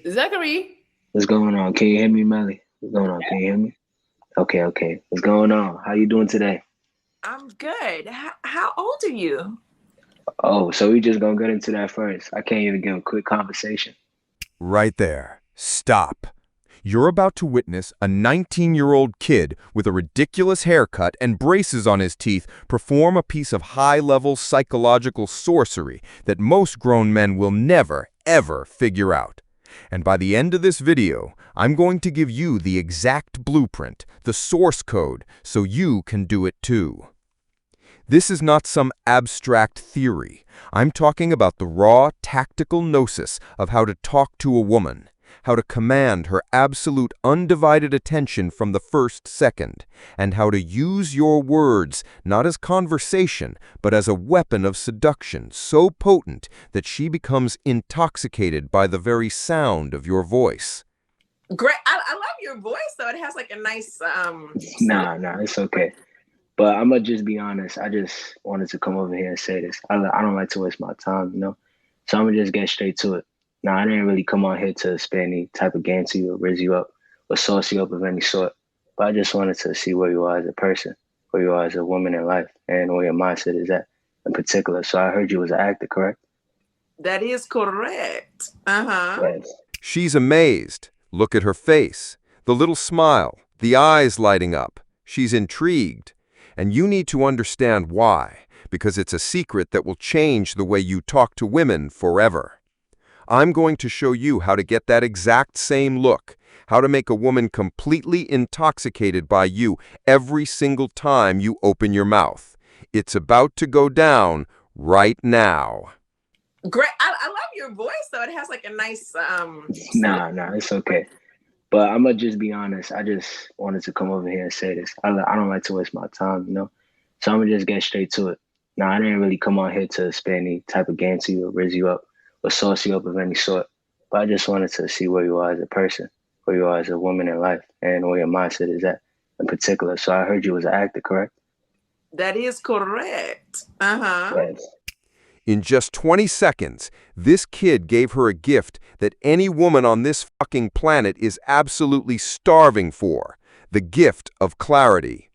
Zachary, What's going on? Can you hear me, Melly? What's going on? Can you hear me? Okay, okay. What's going on? How you doing today? I'm good. How old are you? Oh, so we just gonna get into that first. I can't even give a quick conversation. Right there. Stop. You're about to witness a 19-year-old kid with a ridiculous haircut and braces on his teeth perform a piece of high-level psychological sorcery that most grown men will never, ever figure out. And by the end of this video, I'm going to give you the exact blueprint, the source code, so you can do it too. This is not some abstract theory. I'm talking about the raw, tactical gnosis of how to talk to a woman, how to command her absolute undivided attention from the first second, and how to use your words not as conversation, but as a weapon of seduction so potent that she becomes intoxicated by the very sound of your voice. Great. I love your voice though. It has like a nice Nah, it's okay. But I'm gonna just be honest. I just wanted to come over here and say this. I don't like to waste my time. So I'm gonna just get straight to it. Now, I didn't really come on here to spit any type of game to you or raise you up or sauce you up of any sort. But I just wanted to see where you are as a person, where you are as a woman in life, and where your mindset is at in particular. So I heard you was an actor, correct? That is correct. Uh-huh. Yes. She's amazed. Look at her face, the little smile, the eyes lighting up. She's intrigued. And you need to understand why, because it's a secret that will change the way you talk to women forever. I'm going to show you how to get that exact same look, how to make a woman completely intoxicated by you every single time you open your mouth. It's about to go down right now. Great. I love your voice though. It has like a nice Nah, it's okay. But I'm gonna just be honest. I just wanted to come over here and say this. I don't like to waste my time. So I'm gonna just get straight to it. Now, I didn't really come on here to spit any type of game to you or raise you up or sauce you up of any sort. But I just wanted to see where you are as a person, where you are as a woman in life, and where your mindset is at in particular. So I heard you was an actor, correct? that is correct. Uh-huh. Yes. In just 20 seconds, this kid gave her a gift that any woman on this fucking planet is absolutely starving for, the gift of clarity.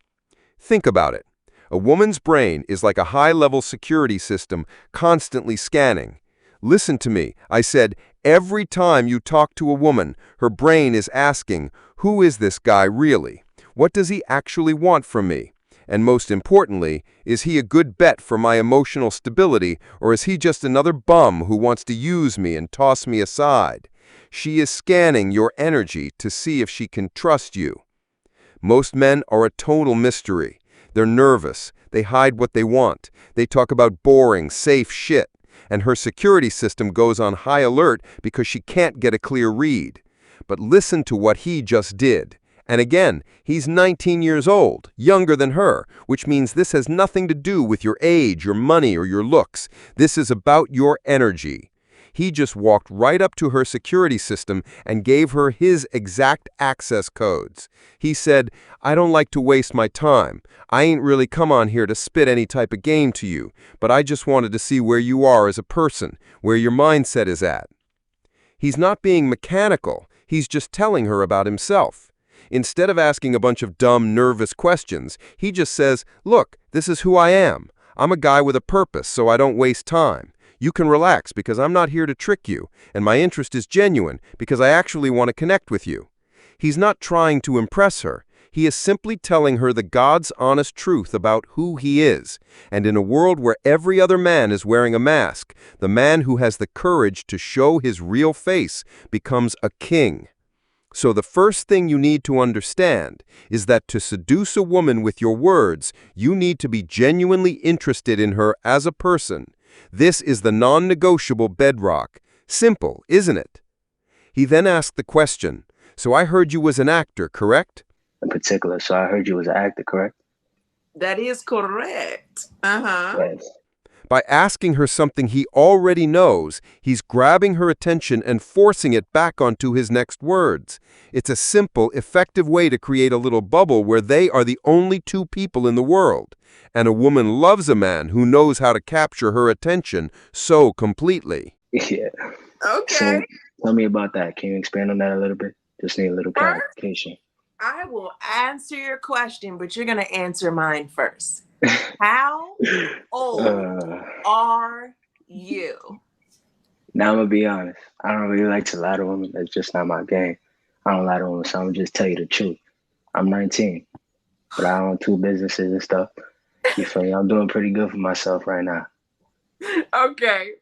Think about it. A woman's brain is like a high-level security system constantly scanning. Listen to me. I said, every time you talk to a woman, her brain is asking, who is this guy really? What does he actually want from me? And most importantly, is he a good bet for my emotional stability, or is he just another bum who wants to use me and toss me aside? She is scanning your energy to see if she can trust you. Most men are a total mystery. They're nervous. They hide what they want. They talk about boring, safe shit. And her security system goes on high alert because she can't get a clear read. But listen to what he just did. And again, he's 19 years old, younger than her, which means this has nothing to do with your age, your money, or your looks. This is about your energy. He just walked right up to her security system and gave her his exact access codes. He said, I don't like to waste my time. I ain't really come on here to spit any type of game to you, but I just wanted to see where you are as a person, where your mindset is at. He's not being mechanical. He's just telling her about himself. Instead of asking a bunch of dumb, nervous questions, he just says, look, this is who I am. I'm a guy with a purpose, so I don't waste time. You can relax because I'm not here to trick you, and my interest is genuine because I actually want to connect with you. He's not trying to impress her. He is simply telling her the God's honest truth about who he is. And in a world where every other man is wearing a mask, the man who has the courage to show his real face becomes a king. So the first thing you need to understand is that to seduce a woman with your words, you need to be genuinely interested in her as a person. This is the non-negotiable bedrock. Simple, isn't it? He then asked the question, so I heard you was an actor, correct? In particular. So I heard you was an actor, correct? That is correct. Uh-huh. Yes. By asking her something he already knows, he's grabbing her attention and forcing it back onto his next words. It's a simple, effective way to create a little bubble where they are the only two people in the world. And a woman loves a man who knows how to capture her attention so completely. Yeah. Okay. So Tell me about that. Can you expand on that a little bit? Just need a little First, clarification. I will answer your question, but you're going to answer mine first. How old are you? Now I'm gonna be honest. I don't really like to lie to women. That's just not my game. I don't lie to women, so I'm gonna just tell you the truth. I'm 19, but I own 2 businesses and stuff. You feel me? I'm doing pretty good for myself right now. Okay,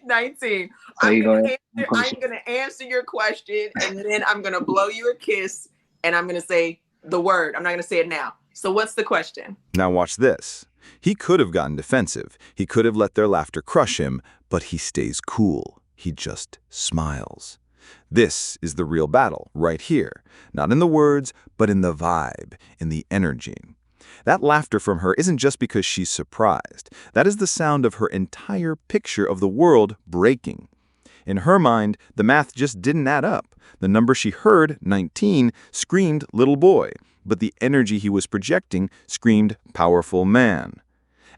19. So I'm you gonna going? answer your question, and then I'm gonna blow you a kiss, and I'm gonna say the word. I'm not gonna say it now. So what's the question? Now watch this. He could have gotten defensive. He could have let their laughter crush him, but he stays cool. He just smiles. This is the real battle, right here. Not in the words, but in the vibe, in the energy. That laughter from her isn't just because she's surprised. That is the sound of her entire picture of the world breaking. In her mind, the math just didn't add up. The number she heard, 19, screamed little boy, but the energy he was projecting screamed powerful man.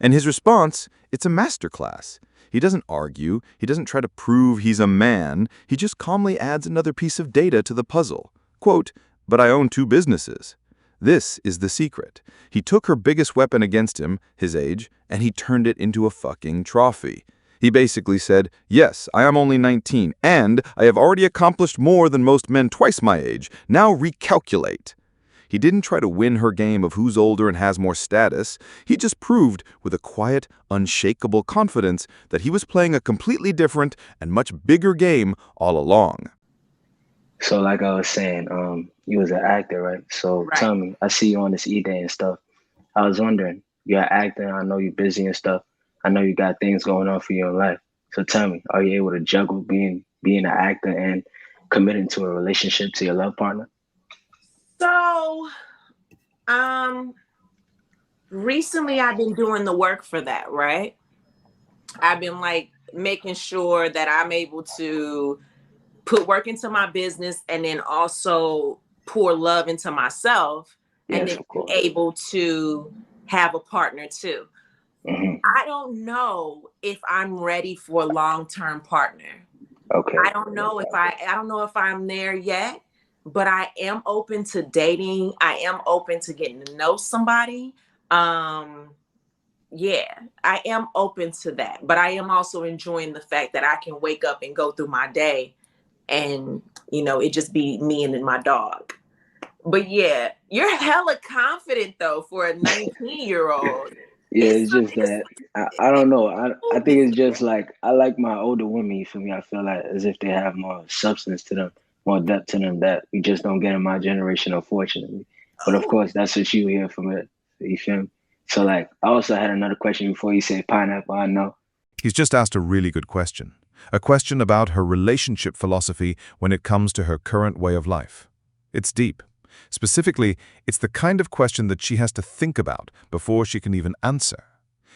And his response, it's a masterclass. He doesn't argue, he doesn't try to prove he's a man, he just calmly adds another piece of data to the puzzle. Quote, but I own 2 businesses. This is the secret. He took her biggest weapon against him, his age, and he turned it into a fucking trophy. He basically said, yes, I am only 19, and I have already accomplished more than most men twice my age. Now recalculate. He didn't try to win her game of who's older and has more status. He just proved, with a quiet, unshakable confidence, that he was playing a completely different and much bigger game all along. So like I was saying, you was an actor, right? So Right. tell me, I see you on this E-Day and stuff. I was wondering, you're an actor, I know you're busy and stuff. I know you got things going on for you in life. So tell me, are you able to juggle being an actor and committing to a relationship to your love partner? So, recently I've been doing the work for that, right? I've been like making sure that I'm able to put work into my business and then also pour love into myself and Yes, then of course. able to have a partner too. Mm-hmm. I don't know if I'm ready for a long-term partner. Okay. I don't know if I'm there yet, but I am open to dating. I am open to getting to know somebody. Yeah, I am open to that, but I am also enjoying the fact that I can wake up and go through my day and, it just be me and then my dog. But yeah, you're hella confident though for a 19-year-old. Yeah, it's just that I don't know. I think it's just like I like my older women, you feel me? I feel like as if they have more substance to them, more depth to them that we just don't get in my generation, unfortunately. But of course, that's what you hear from it. You feel me? So like, I also had another question before you said pineapple. I know. He's just asked a really good question. A question about her relationship philosophy when it comes to her current way of life. It's deep. Specifically, it's the kind of question that she has to think about before she can even answer.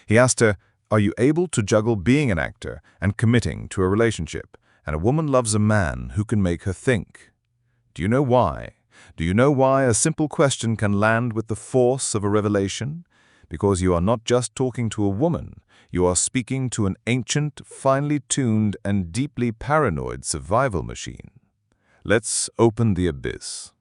He asked her, are you able to juggle being an actor and committing to a relationship? And a woman loves a man who can make her think. Do you know why? Do you know why a simple question can land with the force of a revelation? Because you are not just talking to a woman, you are speaking to an ancient, finely tuned, and deeply paranoid survival machine. Let's open the abyss.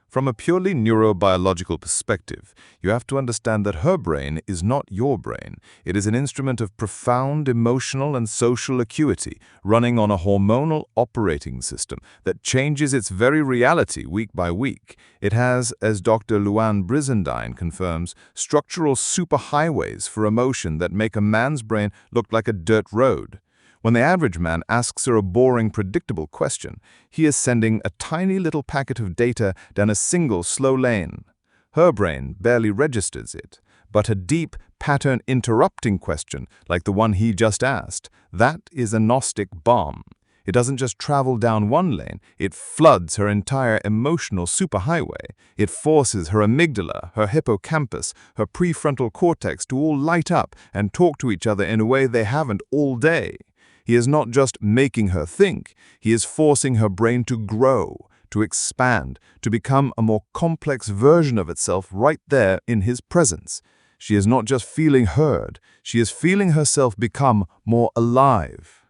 From a purely neurobiological perspective, you have to understand that her brain is not your brain. It is an instrument of profound emotional and social acuity, running on a hormonal operating system that changes its very reality week by week. It has, as Dr. Luann Brizendine confirms, structural superhighways for emotion that make a man's brain look like a dirt road. When the average man asks her a boring, predictable question, he is sending a tiny little packet of data down a single slow lane. Her brain barely registers it, but a deep, pattern-interrupting question, like the one he just asked, that is a Gnostic bomb. It doesn't just travel down one lane, it floods her entire emotional superhighway. It forces her amygdala, her hippocampus, her prefrontal cortex to all light up and talk to each other in a way they haven't all day. He is not just making her think, he is forcing her brain to grow, to expand, to become a more complex version of itself right there in his presence. She is not just feeling heard, she is feeling herself become more alive.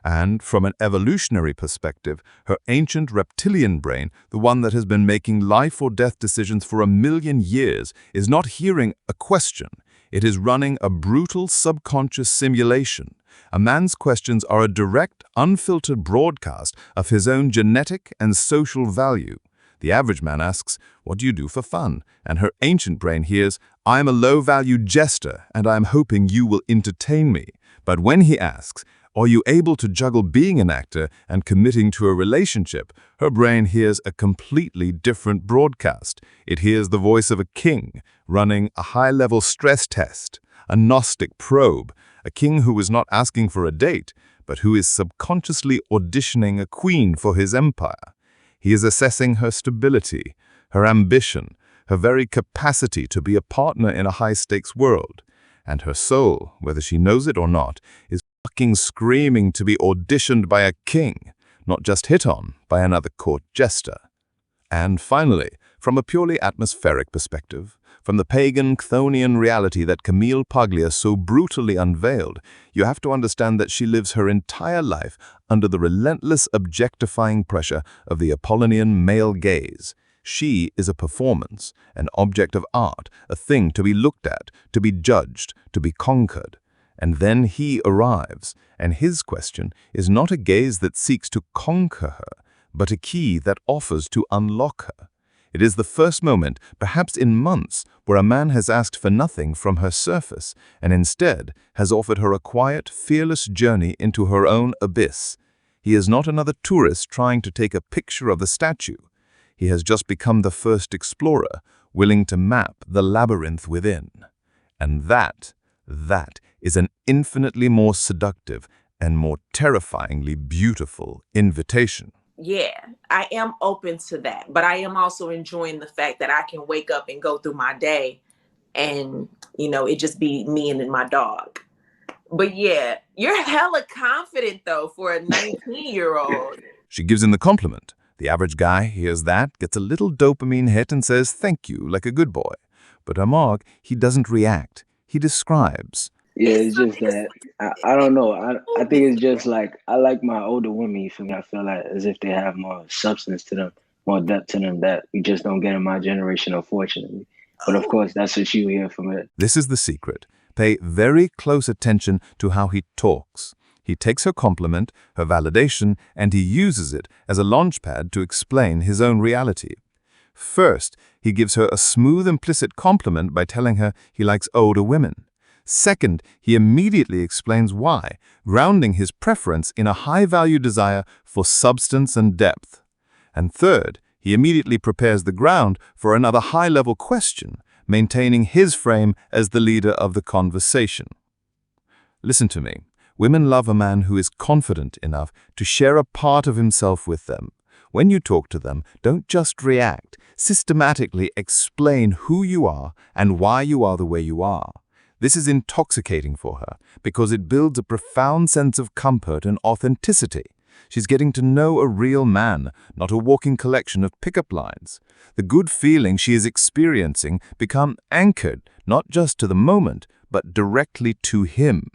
And from an evolutionary perspective, her ancient reptilian brain, the one that has been making life or death decisions for 1,000,000 years, is not hearing a question. It is running a brutal subconscious simulation. A man's questions are a direct, unfiltered broadcast of his own genetic and social value. The average man asks, "What do you do for fun?" And her ancient brain hears, "I am a low-value jester, and I am hoping you will entertain me." But when he asks, "Are you able to juggle being an actor and committing to a relationship?" her brain hears a completely different broadcast. It hears the voice of a king running a high-level stress test, a Gnostic probe, a king who is not asking for a date, but who is subconsciously auditioning a queen for his empire. He is assessing her stability, her ambition, her very capacity to be a partner in a high-stakes world. And her soul, whether she knows it or not, is fucking screaming to be auditioned by a king, not just hit on by another court jester. And finally, from a purely atmospheric perspective, from the pagan Chthonian reality that Camille Paglia so brutally unveiled, you have to understand that she lives her entire life under the relentless objectifying pressure of the Apollonian male gaze. She is a performance, an object of art, a thing to be looked at, to be judged, to be conquered. And then he arrives, and his question is not a gaze that seeks to conquer her, but a key that offers to unlock her. It is the first moment, perhaps in months, where a man has asked for nothing from her surface and instead has offered her a quiet, fearless journey into her own abyss. He is not another tourist trying to take a picture of the statue. He has just become the first explorer, willing to map the labyrinth within. And that is an infinitely more seductive and more terrifyingly beautiful invitation. Yeah, I am open to that, but I am also enjoying the fact that I can wake up and go through my day and, it just be me and my dog. But yeah, you're hella confident though for a 19-year-old. She gives him the compliment. The average guy hears that, gets a little dopamine hit and says thank you like a good boy. But Amag, he doesn't react. He describes. Yeah, it's just that I don't know. I think it's just like I like my older women. You feel me? I feel like as if they have more substance to them, more depth to them that we just don't get in my generation, unfortunately. But of course, that's what you hear from it. This is the secret. Pay very close attention to how he talks. He takes her compliment, her validation, and he uses it as a launchpad to explain his own reality. First, he gives her a smooth implicit compliment by telling her he likes older women. Second, he immediately explains why, grounding his preference in a high-value desire for substance and depth. And third, he immediately prepares the ground for another high-level question, maintaining his frame as the leader of the conversation. Listen to me. Women love a man who is confident enough to share a part of himself with them. When you talk to them, don't just react. Systematically explain who you are and why you are the way you are. This is intoxicating for her because it builds a profound sense of comfort and authenticity. She's getting to know a real man, not a walking collection of pickup lines. The good feeling she is experiencing become anchored not just to the moment, but directly to him.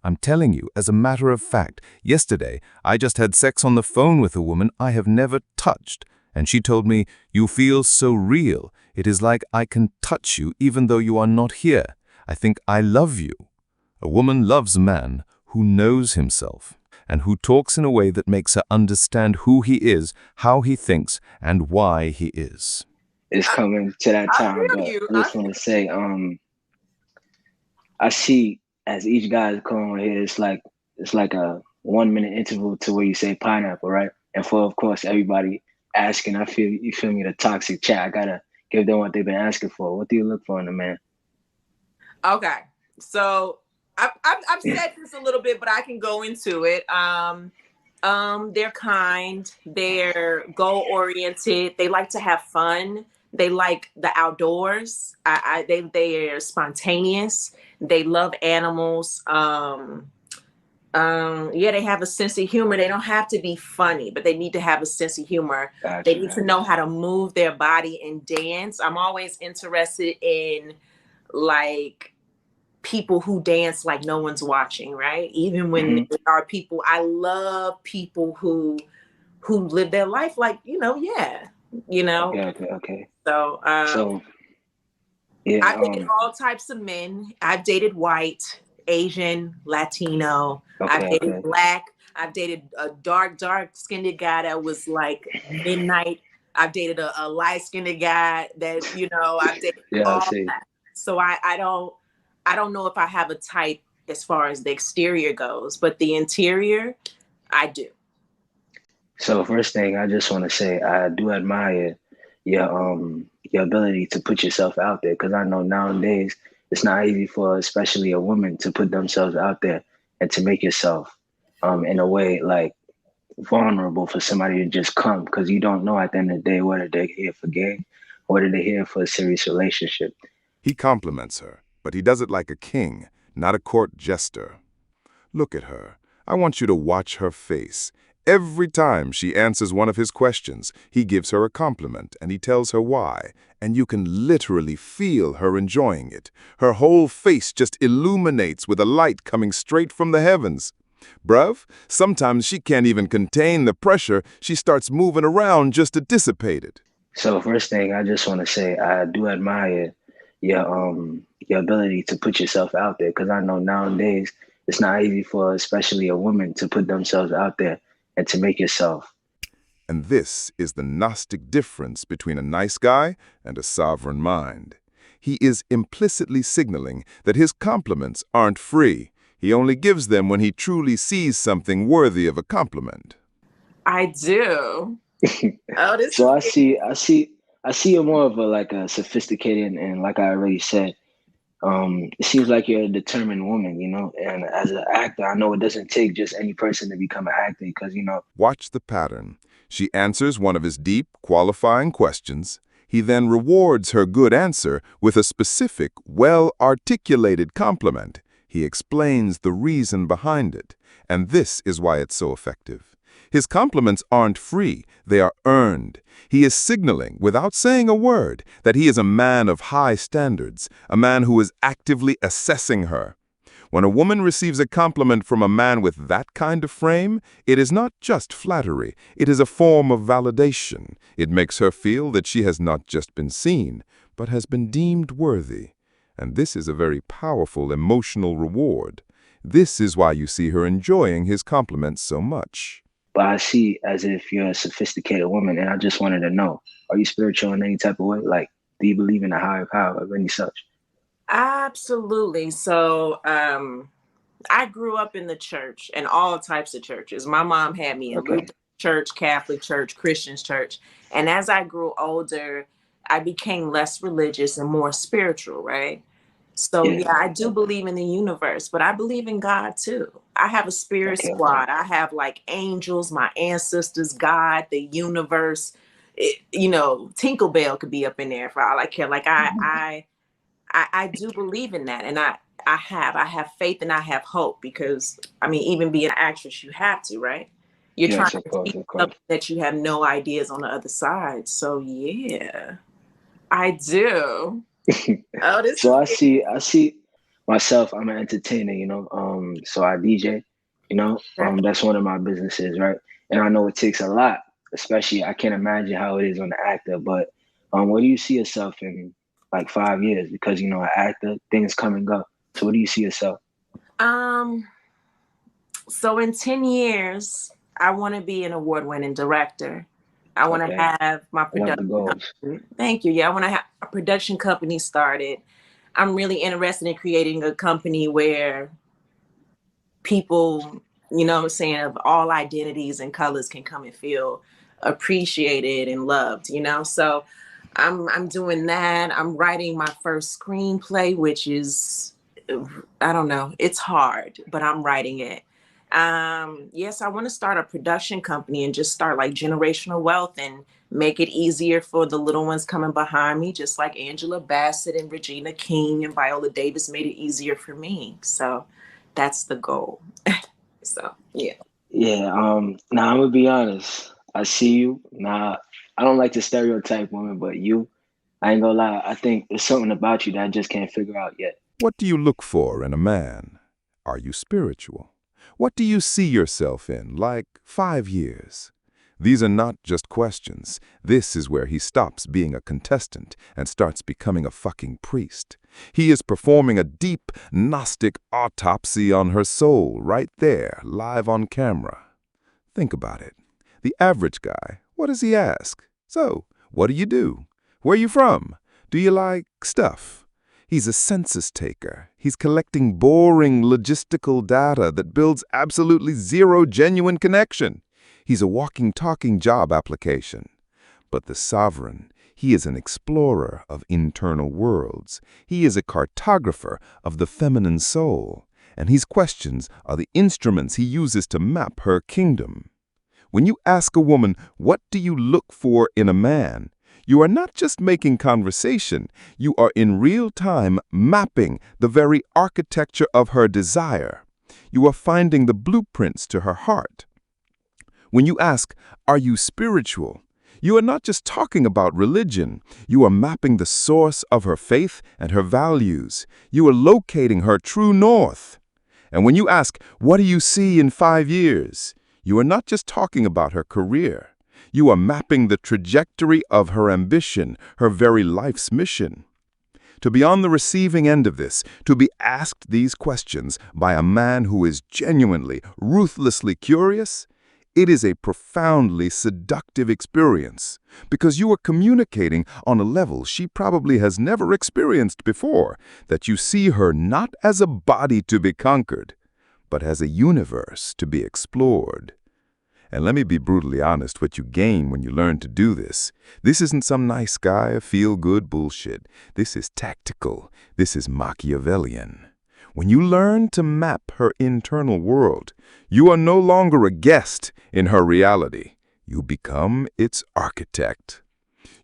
I'm telling you, as a matter of fact, yesterday I just had sex on the phone with a woman I have never touched, and she told me, "You feel so real. It is like I can touch you even though you are not here. I think I love you." A woman loves a man who knows himself and who talks in a way that makes her understand who he is, how he thinks, and why he is. It's coming to that time, but I just want to say, I see as each guy is coming on here, it's like a 1-minute interval to where you say pineapple, right? And for, of course, everybody asking, you feel me, the toxic chat. I gotta give them what they've been asking for. What do you look for in a man? Okay, so I've said this a little bit, but I can go into it. They're kind, they're goal-oriented, they like to have fun, they like the outdoors, they are spontaneous, they love animals. They have a sense of humor. They don't have to be funny, but they need to have a sense of humor. Gotcha. They need to know how to move their body and dance. I'm always interested in like people who dance like no one's watching, right? Even when Mhm. there are people, I love people who live their life like, yeah, you know. Okay. So So yeah, I've dated all types of men. I've dated white, Asian, Latino. I've dated okay. black. I've dated a dark skinned guy that was like midnight. I've dated a light skinned guy that, I've dated Yeah, I all see. that. So I don't know if I have a type as far as the exterior goes, but the interior, I do. So first thing I just want to say, I do admire your ability to put yourself out there, because I know nowadays it's not easy for especially a woman to put themselves out there and to make yourself in a way like vulnerable for somebody to just come, because you don't know at the end of the day whether they're here for game, whether they're here for a serious relationship. He compliments her, but he does it like a king, not a court jester. Look at her. I want you to watch her face. Every time she answers one of his questions, he gives her a compliment and he tells her why. And you can literally feel her enjoying it. Her whole face just illuminates with a light coming straight from the heavens. Bruv, sometimes she can't even contain the pressure. She starts moving around just to dissipate it. So first thing I just want to say, I do admire your ability to put yourself out there, because I know nowadays it's not easy for especially a woman to put themselves out there and to make yourself. And this is the Gnostic difference between a nice guy and a sovereign mind. He is implicitly signaling that his compliments aren't free. He only gives them when he truly sees something worthy of a compliment. I do. Oh, this So is I see you more of a like a sophisticated, and like I already said, it seems like you're a determined woman, and as an actor, I know it doesn't take just any person to become an actor, because Watch the pattern. She answers one of his deep, qualifying questions. He then rewards her good answer with a specific, well-articulated compliment. He explains the reason behind it, and this is why it's so effective. His compliments aren't free, they are earned. He is signaling, without saying a word, that he is a man of high standards, a man who is actively assessing her. When a woman receives a compliment from a man with that kind of frame, it is not just flattery, it is a form of validation. It makes her feel that she has not just been seen, but has been deemed worthy. And this is a very powerful emotional reward. This is why you see her enjoying his compliments so much. but I see as if you're a sophisticated woman, and I just wanted to know, are you spiritual in any type of way? Like, do you believe in a higher power of any such? absolutely. So, I grew up in the church and all types of churches. My mom had me in Okay. Lutheran church, Catholic church, Christian church. And as I grew older, I became less religious and more spiritual, right? So Yeah. yeah, I do believe in the universe, but I believe in God too. I have a spirit Okay. squad. I have like angels, my ancestors, God, the universe. Tinkerbell could be up in there for all I care. Like I do believe in that, and I have faith and I have hope, because I mean, even being an actress, you have to, right? You're trying Yes, of to course, see of course. something that you have no ideas on the other side. So yeah, I do. Oh, this So is I see myself, I'm an entertainer, so I DJ, that's one of my businesses, right? And I know it takes a lot, especially I can't imagine how it is on the actor, but where do you see yourself in like 5 years? Because an actor, things come and go. So where do you see yourself? um. So in 10 years, I want to be an award-winning director. I want to Okay. have my I love the production goals. company. Thank you. Yeah, I want to have a production company started. I'm really interested in creating a company where people, what I'm saying, of all identities and colors can come and feel appreciated and loved. So I'm doing that. I'm writing my first screenplay, which is, I don't know, it's hard, but I'm writing it. Yes, I want to start a production company and just start like generational wealth and make it easier for the little ones coming behind me, just like Angela Bassett and Regina King and Viola Davis made it easier for me. So that's the goal. So yeah. Yeah, now I'm gonna be honest. I see you. Now I don't like to stereotype women, but I ain't gonna lie, I think there's something about you that I just can't figure out yet. What do you look for in a man? Are you spiritual? What do you see yourself in, like 5 years? These are not just questions. This is where he stops being a contestant and starts becoming a fucking priest. He is performing a deep, Gnostic autopsy on her soul right there, live on camera. Think about it. The average guy, what does he ask? So, what do you do? Where you from? Do you like stuff? He's a census taker. He's collecting boring logistical data that builds absolutely zero genuine connection. He's a walking, talking job application. But the sovereign, he is an explorer of internal worlds. He is a cartographer of the feminine soul. And his questions are the instruments he uses to map her kingdom. When you ask a woman, what do you look for in a man? You are not just making conversation. You are in real time mapping the very architecture of her desire. You are finding the blueprints to her heart. When you ask, are you spiritual? You are not just talking about religion. You are mapping the source of her faith and her values. You are locating her true north. And when you ask, what do you see in 5 years? You are not just talking about her career. You are mapping the trajectory of her ambition, her very life's mission. To be on the receiving end of this, to be asked these questions by a man who is genuinely, ruthlessly curious, it is a profoundly seductive experience because you are communicating on a level she probably has never experienced before, that you see her not as a body to be conquered, but as a universe to be explored. And let me be brutally honest, what you gain when you learn to do this isn't some nice guy, feel-good bullshit. This is tactical. This is Machiavellian. When you learn to map her internal world, you are no longer a guest in her reality. You become its architect.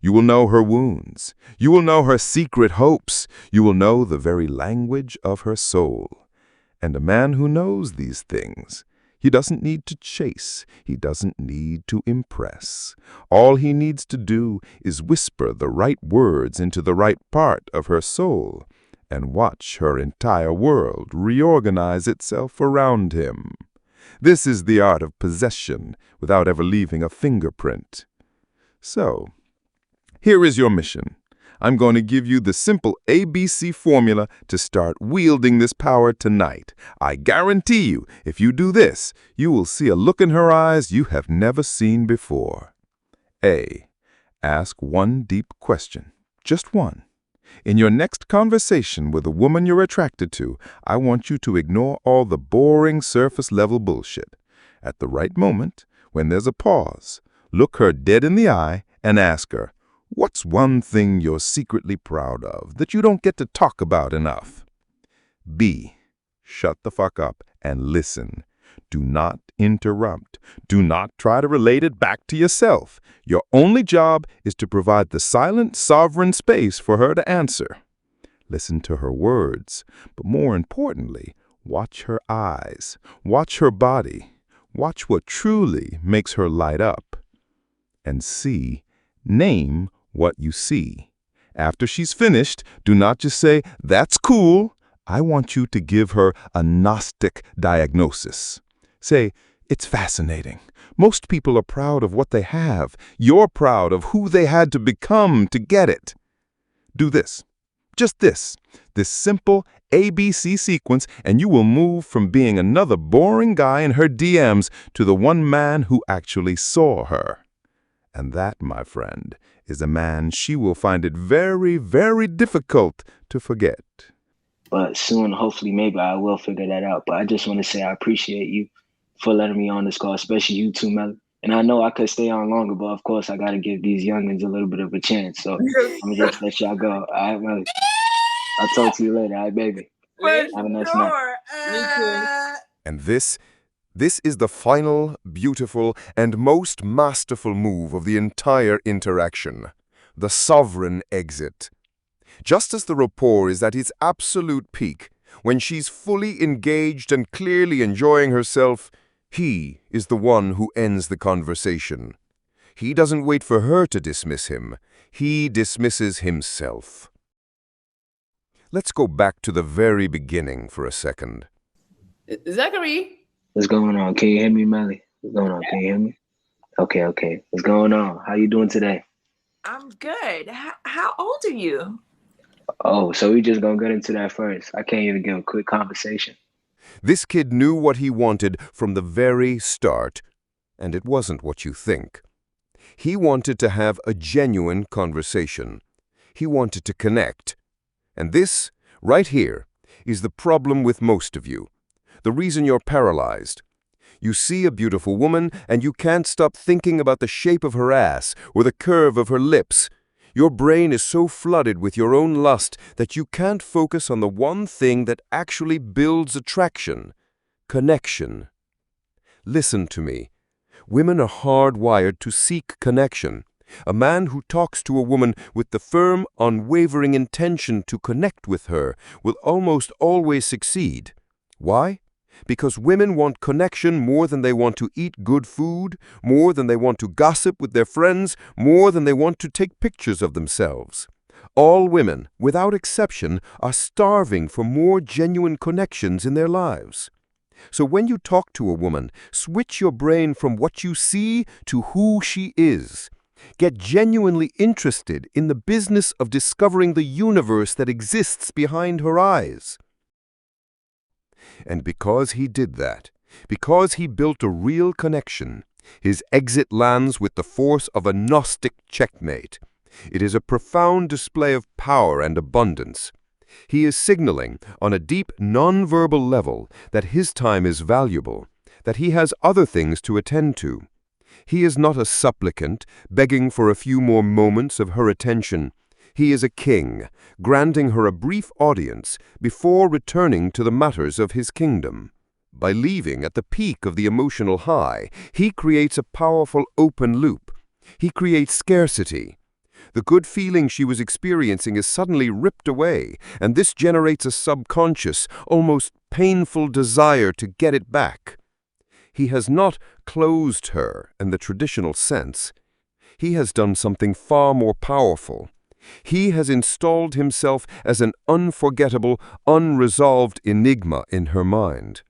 You will know her wounds. You will know her secret hopes. You will know the very language of her soul. And a man who knows these things, he doesn't need to chase. He doesn't need to impress. All he needs to do is whisper the right words into the right part of her soul and watch her entire world reorganize itself around him. This is the art of possession without ever leaving a fingerprint. So, here is your mission. I'm going to give you the simple ABC formula to start wielding this power tonight. I guarantee you, if you do this, you will see a look in her eyes you have never seen before. A. Ask one deep question. Just one. In your next conversation with a woman you're attracted to, I want you to ignore all the boring surface-level bullshit. At the right moment, when there's a pause, look her dead in the eye and ask her, what's one thing you're secretly proud of that you don't get to talk about enough? B. Shut the fuck up and listen. Do not interrupt. Do not try to relate it back to yourself. Your only job is to provide the silent, sovereign space for her to answer. Listen to her words, but more importantly, watch her eyes. Watch her body. Watch what truly makes her light up. And C. Name what you see. After she's finished, do not just say, that's cool. I want you to give her a Gnostic diagnosis. Say, it's fascinating. Most people are proud of what they have. You're proud of who they had to become to get it. Do this. Just this simple ABC sequence, and you will move from being another boring guy in her DMs to the one man who actually saw her. And that, my friend, is a man she will find it very, very difficult to forget. But soon, hopefully, maybe I will figure that out. But I just want to say I appreciate you for letting me on this call, especially you too, Melly. And I know I could stay on longer, but of course I got to give these youngins a little bit of a chance. So I'm going to just let y'all go. All right, Melly. I'll talk to you later. All right, baby. Have a nice night. Me too. And this is the final, beautiful, and most masterful move of the entire interaction. The sovereign exit. Just as the rapport is at its absolute peak, when she's fully engaged and clearly enjoying herself, he is the one who ends the conversation. He doesn't wait for her to dismiss him. He dismisses himself. Let's go back to the very beginning for a second. Zachary. What's going on? Can you hear me, Melly? What's going on? Can you hear me? Okay. What's going on? How you doing today? I'm good. How old are you? Oh, so we just gonna get into that first. I can't even give a quick conversation. This kid knew what he wanted from the very start, and it wasn't what you think. He wanted to have a genuine conversation. He wanted to connect. And this, right here, is the problem with most of you. The reason you're paralyzed. You see a beautiful woman and you can't stop thinking about the shape of her ass or the curve of her lips. Your brain is so flooded with your own lust that you can't focus on the one thing that actually builds attraction: connection. Listen to me. Women are hardwired to seek connection. A man who talks to a woman with the firm, unwavering intention to connect with her will almost always succeed. Why? Because women want connection more than they want to eat good food, more than they want to gossip with their friends, more than they want to take pictures of themselves. All women, without exception, are starving for more genuine connections in their lives. So when you talk to a woman, switch your brain from what you see to who she is. Get genuinely interested in the business of discovering the universe that exists behind her eyes. And because he did that, because he built a real connection, his exit lands with the force of a Gnostic checkmate. It is a profound display of power and abundance. He is signaling on a deep non-verbal level that his time is valuable, that he has other things to attend to. He is not a supplicant begging for a few more moments of her attention. He is a king, granting her a brief audience before returning to the matters of his kingdom. By leaving at the peak of the emotional high, he creates a powerful open loop. He creates scarcity. The good feeling she was experiencing is suddenly ripped away, and this generates a subconscious, almost painful desire to get it back. He has not closed her in the traditional sense. He has done something far more powerful. He has installed himself as an unforgettable, unresolved enigma in her mind.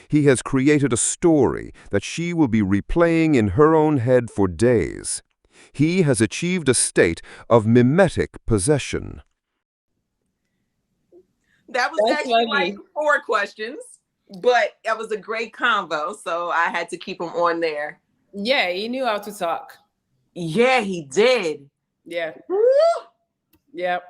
He has created a story that she will be replaying in her own head for days. He has achieved a state of mimetic possession. That was That's actually funny. like 4 questions, but that was a great convo, so I had to keep him on there. Yeah, he knew how to talk. Yeah, he did. Yeah. Woo! Yep.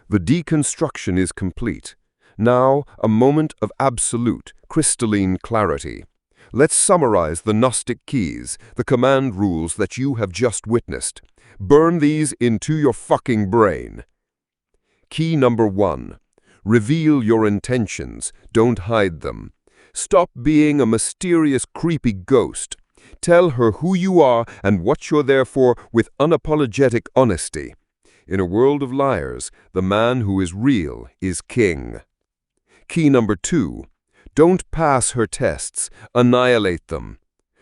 The deconstruction is complete. Now, a moment of absolute, crystalline clarity. Let's summarize the Gnostic keys, the command rules that you have just witnessed. Burn these into your fucking brain. Key number 1. Reveal your intentions. Don't hide them. Stop being a mysterious, creepy ghost. Tell her who you are and what you're there for with unapologetic honesty. In a world of liars, the man who is real is king. Key number 2. Don't pass her tests. Annihilate them.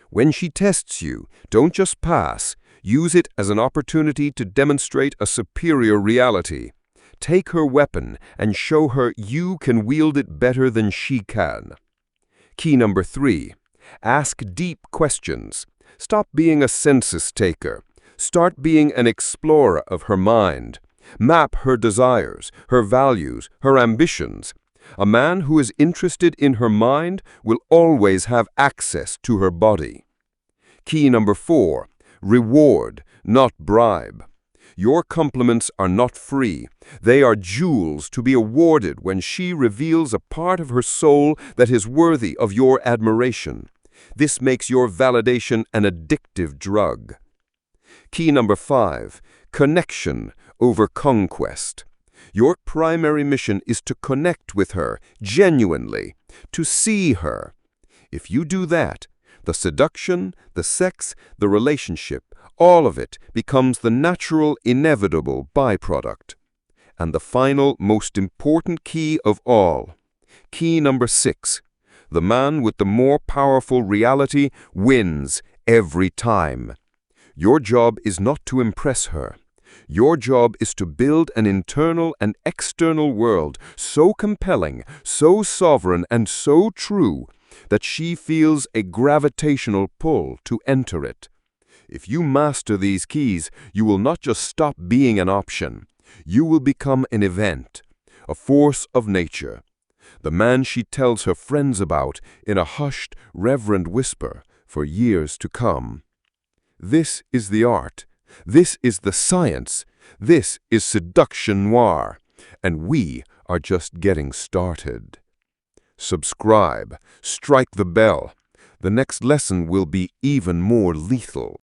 When she tests you, don't just pass. Use it as an opportunity to demonstrate a superior reality. Take her weapon and show her you can wield it better than she can. Key number 3. Ask deep questions. Stop being a census taker. Start being an explorer of her mind. Map her desires, her values, her ambitions. A man who is interested in her mind will always have access to her body. Key number 4. Reward, not bribe. Your compliments are not free. They are jewels to be awarded when she reveals a part of her soul that is worthy of your admiration. This makes your validation an addictive drug. Key number 5. Connection over conquest. Your primary mission is to connect with her genuinely, to see her. If you do that, the seduction, the sex, the relationship, all of it becomes the natural, inevitable byproduct. And the final, most important key of all, key number 6. The man with the more powerful reality wins every time. Your job is not to impress her. Your job is to build an internal and external world so compelling, so sovereign, and so true that she feels a gravitational pull to enter it. If you master these keys, you will not just stop being an option. You will become an event, a force of nature. The man she tells her friends about in a hushed, reverent whisper for years to come. This is the art. This is the science. This is seduction noir. And we are just getting started. Subscribe. Strike the bell. The next lesson will be even more lethal.